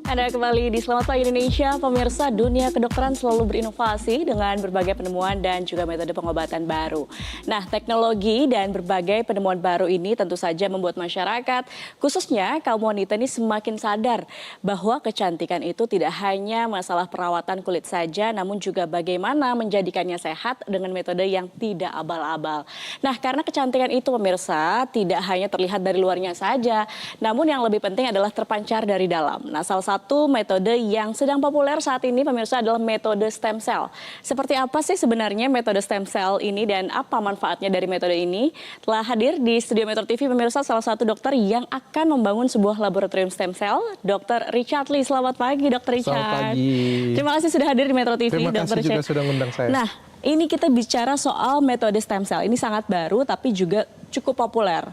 Anda kembali di Selamat Pagi Indonesia, pemirsa. Dunia kedokteran selalu berinovasi dengan berbagai penemuan dan juga metode pengobatan baru. Nah, teknologi dan berbagai penemuan baru ini tentu saja membuat masyarakat, khususnya kaum wanita ini semakin sadar bahwa kecantikan itu tidak hanya masalah perawatan kulit saja, namun juga bagaimana menjadikannya sehat dengan metode yang tidak abal-abal. Nah, karena kecantikan itu, pemirsa, tidak hanya terlihat dari luarnya saja, namun yang lebih penting adalah terpancar dari dalam. Nah, salah satu metode yang sedang populer saat ini, pemirsa, adalah metode stem cell. Seperti apa sih sebenarnya metode stem cell ini dan apa manfaatnya dari metode ini? Telah hadir di studio Metro TV, pemirsa, salah satu dokter yang akan membangun sebuah laboratorium stem cell, Dr. Richard Lee. Selamat pagi, Dr. Richard. Selamat pagi. Terima kasih sudah hadir di Metro TV, Terima kasih juga sudah mengundang saya. Nah, ini kita bicara soal metode stem cell. Ini sangat baru tapi juga cukup populer.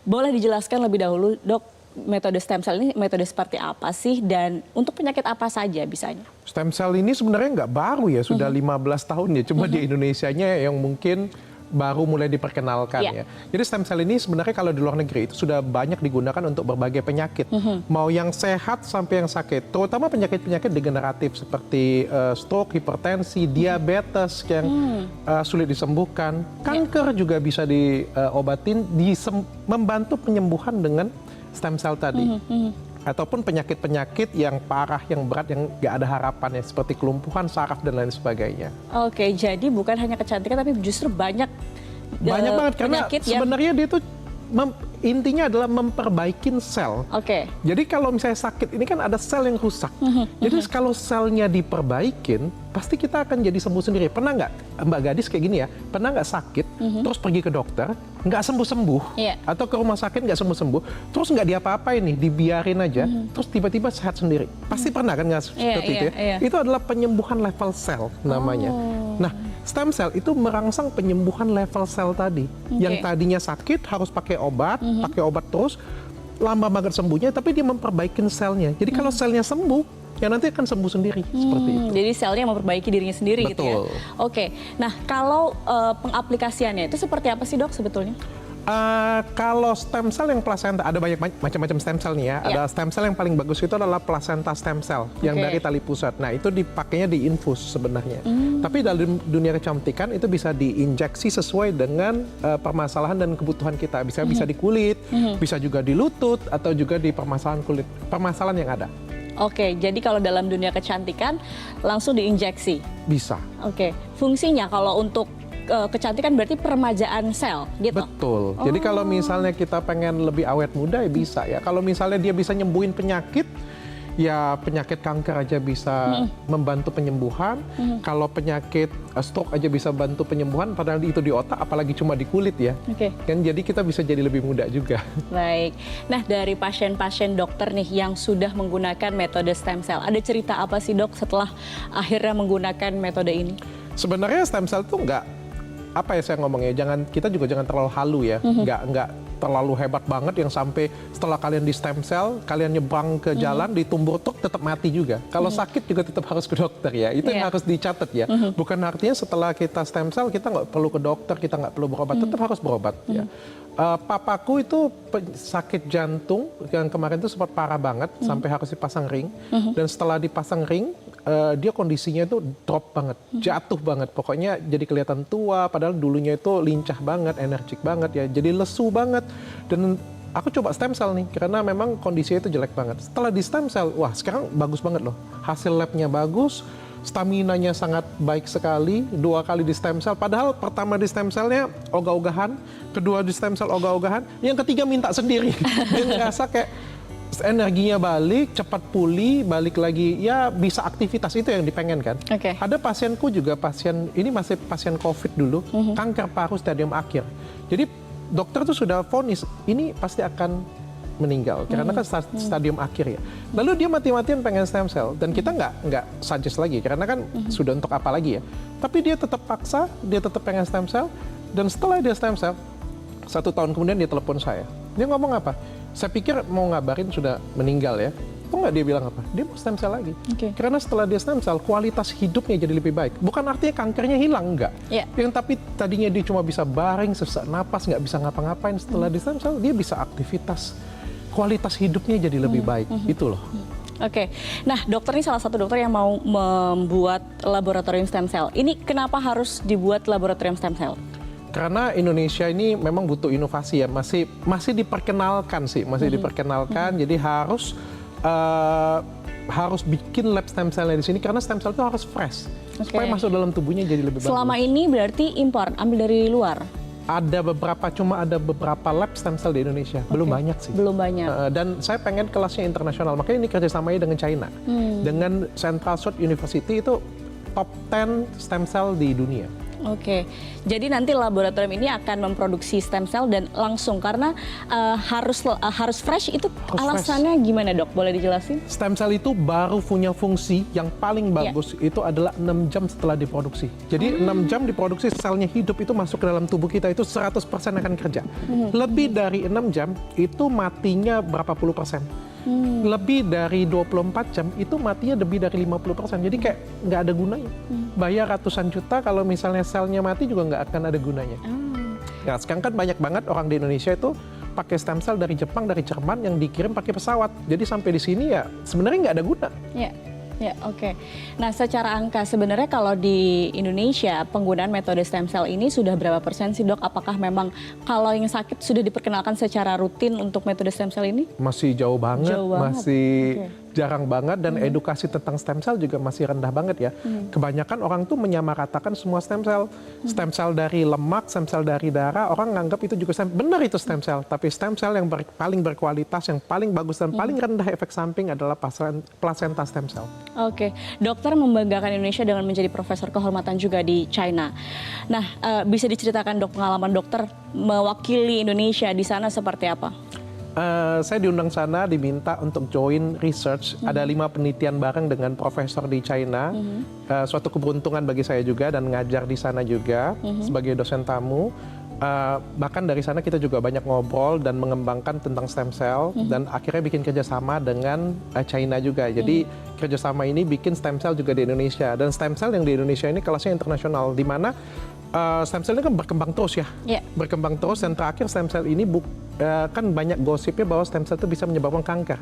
Boleh dijelaskan lebih dahulu, Dok, metode stem cell ini metode seperti apa sih dan untuk penyakit apa saja bisanya? Stem cell ini sebenarnya nggak baru ya, sudah 15 tahun ya. Cuma di Indonesianya yang mungkin baru mulai diperkenalkan ya. Jadi stem cell ini sebenarnya kalau di luar negeri itu sudah banyak digunakan untuk berbagai penyakit. Mau yang sehat sampai yang sakit, terutama penyakit-penyakit degeneratif seperti stroke, hipertensi, diabetes yang sulit disembuhkan. Kanker juga bisa diobatin, membantu penyembuhan dengan stem cell tadi. Ataupun penyakit-penyakit yang parah, yang berat, yang nggak ada harapannya, seperti kelumpuhan saraf dan lain sebagainya. Oke, jadi bukan hanya kecantikan tapi justru banyak banget karena yang... sebenarnya dia tuh intinya adalah memperbaikin sel. Oke. Jadi kalau misalnya sakit, ini kan ada sel yang rusak. Jadi kalau selnya diperbaikin, pasti kita akan jadi sembuh sendiri. Pernah nggak, Mbak Gadis kayak gini ya, pernah nggak sakit, terus pergi ke dokter, nggak sembuh-sembuh, atau ke rumah sakit nggak sembuh-sembuh, terus nggak diapa-apain nih, dibiarin aja, terus tiba-tiba sehat sendiri. Pasti pernah kan nggak seperti itu ya? Itu adalah penyembuhan level sel namanya. Nah, stem cell itu merangsang penyembuhan level sel tadi. Yang tadinya sakit harus pakai obat, terus, lama banget sembuhnya, tapi dia memperbaikin selnya. Jadi kalau selnya sembuh, ya nanti akan sembuh sendiri, seperti itu. Jadi selnya memperbaiki dirinya sendiri. Betul. Gitu ya? Oke, nah kalau pengaplikasiannya itu seperti apa sih, Dok, sebetulnya? Kalau stem cell yang plasenta, ada banyak macam-macam stem cell nih ya. Ada stem cell yang paling bagus itu adalah placenta stem cell yang dari tali pusat. Nah, itu dipakainya di infus sebenarnya. Tapi dalam dunia kecantikan itu bisa diinjeksi sesuai dengan permasalahan dan kebutuhan kita. Bisa di kulit, bisa juga di lutut, atau juga di permasalahan yang ada. Oke, jadi kalau dalam dunia kecantikan langsung diinjeksi? Bisa. Oke, fungsinya kalau untuk kecantikan berarti peremajaan sel gitu? Betul. Jadi kalau misalnya kita pengen lebih awet muda ya bisa ya. Kalau misalnya dia bisa nyembuhin penyakit, ya penyakit kanker aja bisa membantu penyembuhan. Kalau penyakit stroke aja bisa bantu penyembuhan, padahal itu di otak, apalagi cuma di kulit ya. Kan jadi kita bisa jadi lebih muda juga. Baik. Nah, dari pasien-pasien dokter nih yang sudah menggunakan metode stem cell, ada cerita apa sih, Dok, setelah akhirnya menggunakan metode ini? Sebenarnya stem cell itu kita juga jangan terlalu halu ya, nggak terlalu hebat banget yang sampai setelah kalian di stem cell, kalian nyebrang ke jalan, ditumbur truk tetap mati juga. Kalau sakit juga tetap harus ke dokter ya, itu yang harus dicatat ya. Bukan artinya setelah kita stem cell, kita nggak perlu ke dokter, kita nggak perlu berobat, tetap harus berobat ya. Papaku itu sakit jantung yang kemarin itu sempat parah banget, sampai harus dipasang ring. Dan setelah dipasang ring, dia kondisinya itu drop banget, jatuh banget. Pokoknya jadi kelihatan tua, padahal dulunya itu lincah banget, energik banget ya. Jadi lesu banget. Dan aku coba stem cell nih, karena memang kondisinya itu jelek banget. Setelah di stem cell, wah sekarang bagus banget loh. Hasil labnya bagus, staminanya sangat baik sekali, 2 kali di stem cell. Padahal pertama di stem cellnya ogah-ogahan, kedua di stem cell ogah-ogahan, yang ketiga minta sendiri. Dia ngerasa kayak energinya balik, cepat pulih, balik lagi, ya bisa aktivitas, itu yang dipengen kan. Ada pasienku juga, ini masih pasien COVID dulu, kanker paru stadium akhir. Jadi dokter tuh sudah vonis, ini pasti akan meninggal, karena kan stadium akhir ya. Lalu dia mati-matian pengen stem cell, dan kita nggak suggest lagi, karena kan sudah untuk apa lagi ya. Tapi dia tetap paksa, dia tetap pengen stem cell, dan setelah dia stem cell, 1 tahun kemudian dia telepon saya. Dia ngomong apa? Saya pikir mau ngabarin sudah meninggal ya. Kok nggak dia bilang apa? Dia mau stem cell lagi. Karena setelah dia stem cell, kualitas hidupnya jadi lebih baik. Bukan artinya kankernya hilang, enggak. Yang tapi tadinya dia cuma bisa baring, sesak napas, nggak bisa ngapa-ngapain. Setelah di stem cell, dia bisa aktivitas. Kualitas hidupnya jadi lebih baik. Itu loh. Oke, nah dokter ini salah satu dokter yang mau membuat laboratorium stem cell. Ini kenapa harus dibuat laboratorium stem cell? Karena Indonesia ini memang butuh inovasi ya, masih diperkenalkan sih, masih diperkenalkan. Jadi harus bikin lab stem cell di sini karena stem cell itu harus fresh supaya masuk dalam tubuhnya jadi lebih bagus. Selama ini berarti impor, ambil dari luar? Ada beberapa lab stem cell di Indonesia, belum banyak sih. Belum banyak. Dan saya pengen kelasnya internasional, makanya ini kerjasamanya dengan China. Dengan Central South University itu top 10 stem cell di dunia. Oke, jadi nanti laboratorium ini akan memproduksi stem cell dan langsung karena harus fresh itu alasannya gimana dok? Boleh dijelasin? Stem cell itu baru punya fungsi yang paling bagus itu adalah 6 jam setelah diproduksi. Jadi 6 jam diproduksi selnya hidup itu masuk ke dalam tubuh kita itu 100% akan kerja. Lebih dari 6 jam itu matinya berapa puluh persen. Lebih dari 24 jam itu matinya lebih dari 50%. Jadi kayak nggak ada gunanya. Bayar ratusan juta kalau misalnya selnya mati juga nggak akan ada gunanya. Nah, sekarang kan banyak banget orang di Indonesia itu pakai stem cell dari Jepang, dari Jerman yang dikirim pakai pesawat. Jadi sampai di sini ya sebenarnya nggak ada guna. Ya, oke. Nah, secara angka sebenarnya kalau di Indonesia penggunaan metode stem cell ini sudah berapa persen sih dok? Apakah memang kalau yang sakit sudah diperkenalkan secara rutin untuk metode stem cell ini? Masih jauh banget. Masih jarang banget dan edukasi tentang stem cell juga masih rendah banget ya. Kebanyakan orang tuh menyamaratakan semua stem cell. Stem cell dari lemak, stem cell dari darah, orang nganggap itu juga benar itu stem cell. Tapi stem cell yang paling berkualitas, yang paling bagus dan paling rendah efek samping adalah placenta stem cell. Oke, dokter membanggakan Indonesia dengan menjadi profesor kehormatan juga di China. Nah, bisa diceritakan dok pengalaman dokter mewakili Indonesia di sana seperti apa? Saya diundang sana, diminta untuk join research. Ada 5 penelitian bareng dengan profesor di China. Suatu keberuntungan bagi saya juga dan ngajar di sana juga sebagai dosen tamu. Bahkan dari sana kita juga banyak ngobrol dan mengembangkan tentang stem cell dan akhirnya bikin kerjasama dengan China juga. Jadi kerjasama ini bikin stem cell juga di Indonesia dan stem cell yang di Indonesia ini kelasnya internasional di mana stem cell ini kan berkembang terus ya, berkembang terus dan terakhir stem cell ini kan banyak gosipnya bahwa stem cell itu bisa menyebabkan kanker.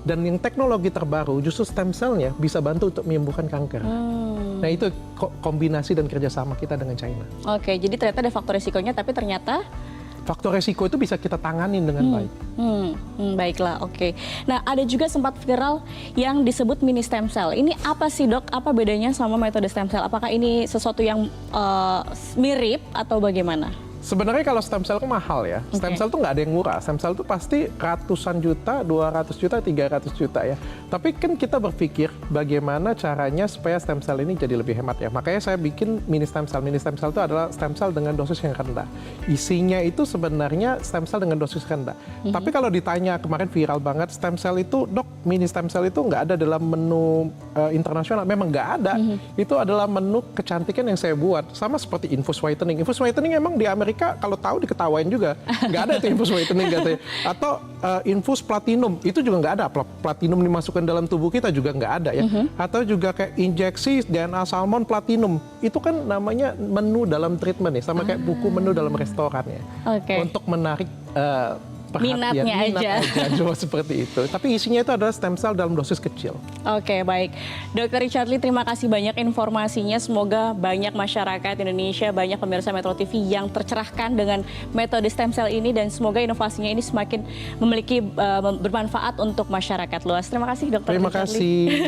Dan yang teknologi terbaru justru stem cell-nya bisa bantu untuk menyembuhkan kanker. Nah itu kombinasi dan kerjasama kita dengan China. Oke, jadi ternyata ada faktor risikonya, tapi ternyata faktor resiko itu bisa kita tanganin dengan baik. Baiklah, oke. Nah, ada juga sempat viral yang disebut mini stem cell. Ini apa sih dok? Apa bedanya sama metode stem cell? Apakah ini sesuatu yang mirip atau bagaimana? Sebenarnya kalau stem cell itu mahal ya. Stem cell itu nggak ada yang murah. Stem cell itu pasti ratusan juta, 200 juta, 300 juta ya. Tapi kan kita berpikir bagaimana caranya supaya stem cell ini jadi lebih hemat ya. Makanya saya bikin mini stem cell. Mini stem cell itu adalah stem cell dengan dosis yang rendah. Isinya itu sebenarnya stem cell dengan dosis rendah. Tapi kalau ditanya kemarin viral banget, stem cell itu, dok, mini stem cell itu nggak ada dalam menu internasional. Memang nggak ada. Itu adalah menu kecantikan yang saya buat. Sama seperti infus whitening. Infus whitening emang di Amerika kalau tahu diketawain juga. Nggak ada itu infus whitening katanya. Atau infus platinum, itu juga nggak ada. Platinum dimasukkan dalam tubuh kita juga nggak ada ya. Atau juga kayak injeksi DNA salmon platinum. Itu kan namanya menu dalam treatment ya. Sama kayak buku menu dalam restoran ya. Untuk menarik perhatian, minat aja cuma seperti itu. Tapi isinya itu adalah stem cell dalam dosis kecil. Oke, baik. Dr. Richard Lee, terima kasih banyak informasinya. Semoga banyak masyarakat Indonesia, banyak pemirsa Metro TV yang tercerahkan dengan metode stem cell ini dan semoga inovasinya ini semakin memiliki bermanfaat untuk masyarakat luas. Terima kasih Dr. Terima Richard kasih. Lee.